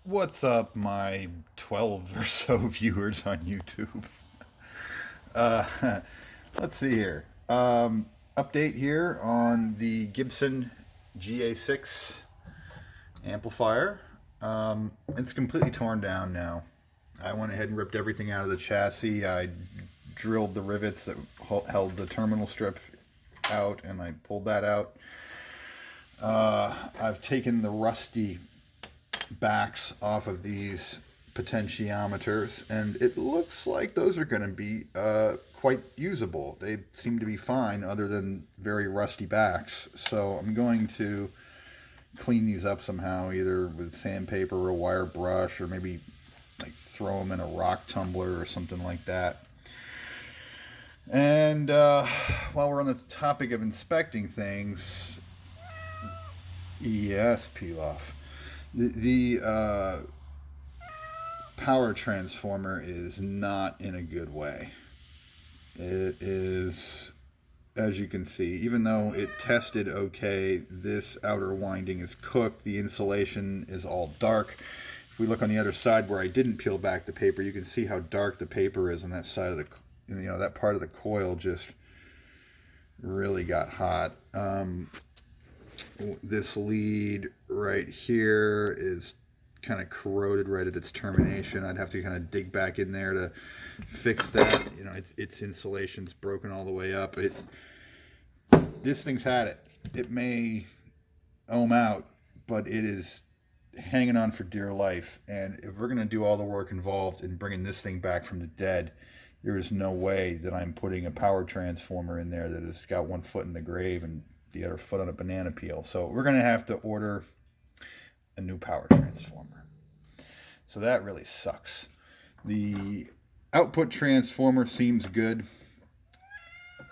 What's up, my 12 or so viewers on YouTube? Uh, let's see here. Update here on the Gibson GA-6 amplifier. It's completely torn down now. I went ahead and ripped everything out of the chassis. I drilled the rivets that held the terminal strip out, and I pulled that out. I've taken the rusty backs off of these potentiometers, and it looks like those are going to be quite usable. They seem to be fine other than very rusty backs. So I'm going to clean these up somehow, either with sandpaper or a wire brush, or maybe like throw them in a rock tumbler or something like that. And while we're on the topic of inspecting things, yes, peel off. The power transformer is not in a good way. It is, as you can see, even though it tested okay, this outer winding is cooked. The insulation is all dark. If we look on the other side where I didn't peel back the paper, you can see how dark the paper is on that side of the, that part of the coil just really got hot. This lead right here is kind of corroded right at its termination. I'd have to kind of dig back in there to fix that. Its insulation's broken all the way up. This thing's had it. It may ohm out, but it is hanging on for dear life. And if we're going to do all the work involved in bringing this thing back from the dead, there is no way that I'm putting a power transformer in there that has got one foot in the grave and the other foot on a banana peel. So we're going to have to order a new power transformer. So that really sucks. The output transformer seems good.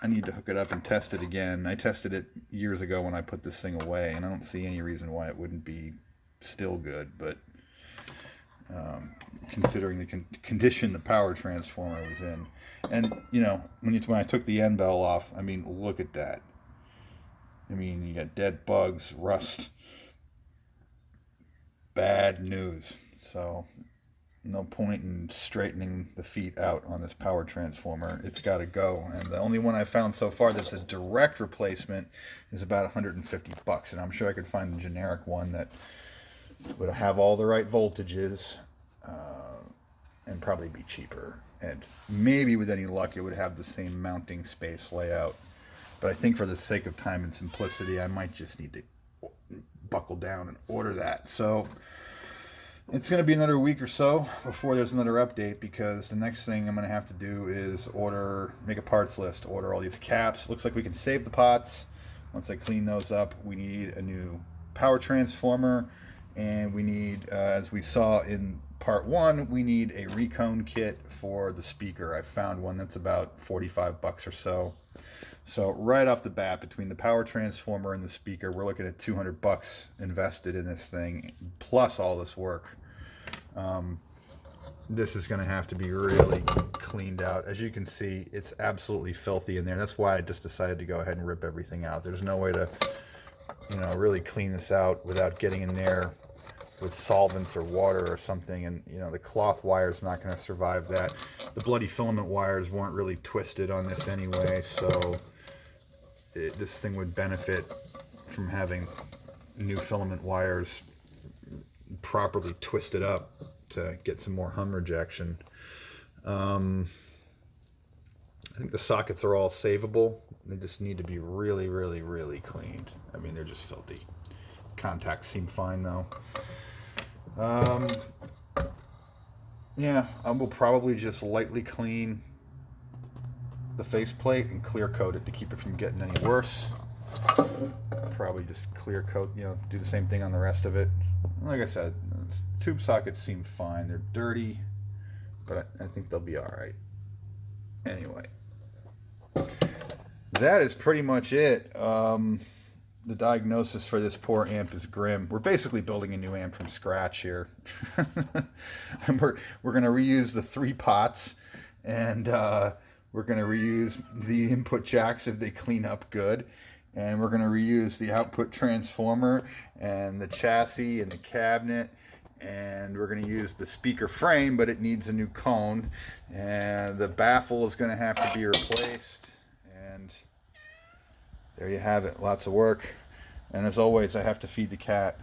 I need to hook it up and test it again. I tested it years ago when I put this thing away, and I don't see any reason why it wouldn't be still good, but considering the condition the power transformer was in. And, when I took the end bell off, I mean, look at that. I mean, you got dead bugs, rust, bad news. So no point in straightening the feet out on this power transformer. It's got to go. And the only one I found so far that's a direct replacement is about $150. And I'm sure I could find a generic one that would have all the right voltages and probably be cheaper. And maybe with any luck, it would have the same mounting space layout. But I think for the sake of time and simplicity, I might just need to buckle down and order that. So it's going to be another week or so before there's another update, because the next thing I'm going to have to do is make a parts list, order all these caps. Looks like we can save the pots. Once I clean those up, we need a new power transformer, and we need, as we saw in part one, we need a recone kit for the speaker. I found one that's about $45 or so. So right off the bat, between the power transformer and the speaker, we're looking at $200 invested in this thing, plus all this work. This is going to have to be really cleaned out. As you can see, it's absolutely filthy in there. That's why I just decided to go ahead and rip everything out. There's no way to, really clean this out without getting in there with solvents or water or something. And, the cloth wire is not going to survive that. The bloody filament wires weren't really twisted on this anyway, so this thing would benefit from having new filament wires properly twisted up to get some more hum rejection. I think the sockets are all savable. They just need to be really, really, really cleaned. I mean, they're just filthy. Contacts seem fine though. Yeah, I will probably just lightly clean the faceplate and clear coat it to keep it from getting any worse. Probably just clear coat, do the same thing on the rest of it. Like I said, tube sockets seem fine. They're dirty, but I think they'll be all right. Anyway, that is pretty much it. The diagnosis for this poor amp is grim. We're basically building a new amp from scratch here. And we're going to reuse the 3 pots, and we're going to reuse the input jacks if they clean up good. And we're going to reuse the output transformer and the chassis and the cabinet and we're going to use the speaker frame, but it needs a new cone, and the baffle is going to have to be replaced. And there you have it, lots of work. And as always, I have to feed the cat.